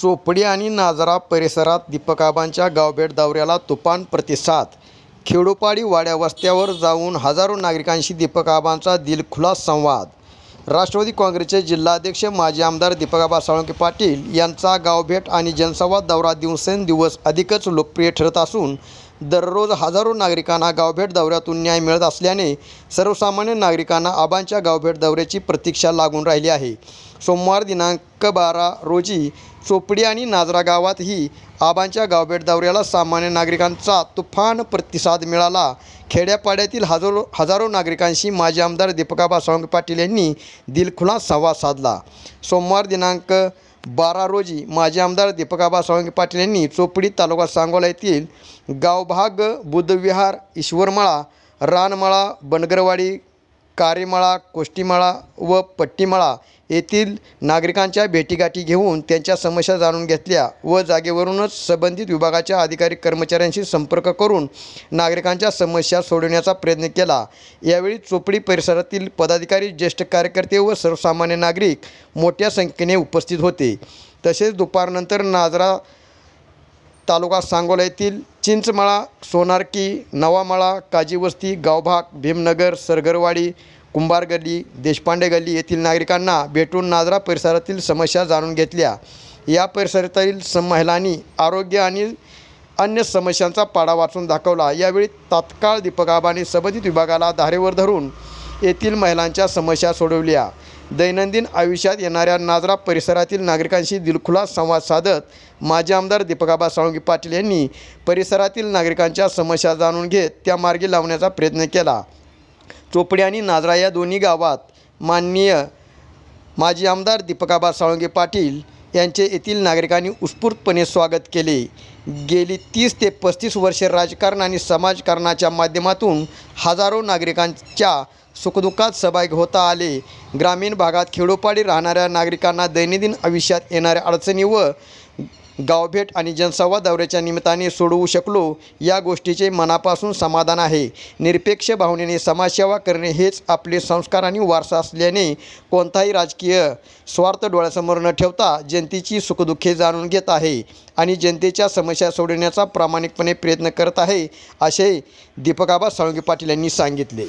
चोपडी आणि नाझरा परिसरात दीपकाबांच्या गावभेट दौऱ्याला तुफान प्रतिसाद। खेडोपाडी वाड्या वस्त्यावर जाऊन हजारो नागरिकांशी दीपकाबांचा दिलखुलास संवाद। राष्ट्रवादी काँग्रेसचे जिल्हाध्यक्ष माजी आमदार दीपकाबा साळुंखे पाटील यांचा गावभेट आणि जनसंवाद दौरा दिवसेंदिवस अधिकच लोकप्रिय ठरत असून दररोज हजारो नागरिकांना गावभेट दौऱ्यातून न्याय मिळत असल्याने सर्वसामान्य नागरिकांना आबांच्या गावभेट दौऱ्याची प्रतीक्षा लागून राहिली आहे। सोमवार दिनांक 12 रोजी चोपडी आणि नाझरा गावातही आबांच्या गावभेट दौऱ्याला सामान्य नागरिकांचा तुफान प्रतिसाद मिळाला। खेड्यापाड्यातील हजारो नागरिकांशी माजी आमदार दीपकाबा साळुंखे पाटील यांनी दिलखुलास संवाद साधला। सोमवार दिनांक 12 रोजी माजी आमदार दीपकाबा साळुंखे पाटील यांनी चोपडी तालुका सांगोला येथील गावभाग बुद्धविहार, ईश्वरमळा, रानमळा, बनगरवाडी, कारेमळा, कोष्टीमळा व पट्टीमळा येथील नागरिकांच्या भेटीगाठी घेऊन त्यांच्या समस्या जाणून घेतल्या व जागेवरूनच संबंधित विभागाच्या अधिकारी कर्मचाऱ्यांशी संपर्क करून नागरिकांच्या समस्या सोडवण्याचा प्रयत्न केला। यावेळी चोपडी परिसरातील पदाधिकारी, ज्येष्ठ कार्यकर्ते व सर्वसामान्य नागरिक मोठ्या संख्येने उपस्थित होते। तसेच दुपारनंतर नाझरा तालुका सांगोला येथील चिंचमळा, सोनारकी, नवामळा, काजीवस्ती, गावभाग, भीमनगर, सरगरवाडी, कुंभार गल्ली, देशपांडे गल्ली येथील नागरिकांना भेटून नाझरा परिसरातील समस्या जाणून घेतल्या। या परिसरातील महिलांनी आरोग्य आणि अन्य समस्यांचा पाढा वाचून दाखवला। यावेळी तात्काळ दीपकाबांनी संबंधित विभागाला धारेवर धरून येथील महिलांच्या समस्या सोडवल्या। दैनंदिन आयुष्यात येणाऱ्या नाझरा परिसरातील नागरिकांशी दिलखुलास संवाद साधत माजी आमदार दीपकाबा साळुंखे पाटील यांनी परिसरातील नागरिकांच्या समस्या जाणून घेत त्या मार्गी लावण्याचा प्रयत्न केला। चोपडी आणि नाझरा या दोन्ही गावात माननीय माजी आमदार दीपकाबा साळुंखे पाटील यांचे येथील नागरिकांनी उत्स्फूर्तपणे स्वागत केले। गेली 30 ते 35 वर्षे राजकारण आणि समाजकारणाच्या माध्यमातून हजारो नागरिकांच्या सुखदुःखात सहभागी होता आले। ग्रामीण भागात खेडोपाडी राहणाऱ्या नागरिकांना दैनंदिन आयुष्यात येणाऱ्या अडचणी व गावभेट आणि जनसंवाद दौऱ्याच्या निमित्ताने सोडवू शकलो या गोष्टीचे मनापासून समाधान आहे। निरपेक्ष भावनेने समाजसेवा करणे हेच आपले संस्कार आणि वारसा असल्याने कोणताही राजकीय स्वार्थ डोळ्यासमोर न ठेवता जनतेची सुखदुःखे जाणून घेत आहे आणि जनतेच्या समस्या सोडवण्याचा प्रामाणिकपणे प्रयत्न करत आहे, असे दीपकाबा साळुंखे पाटील यांनी सांगितले।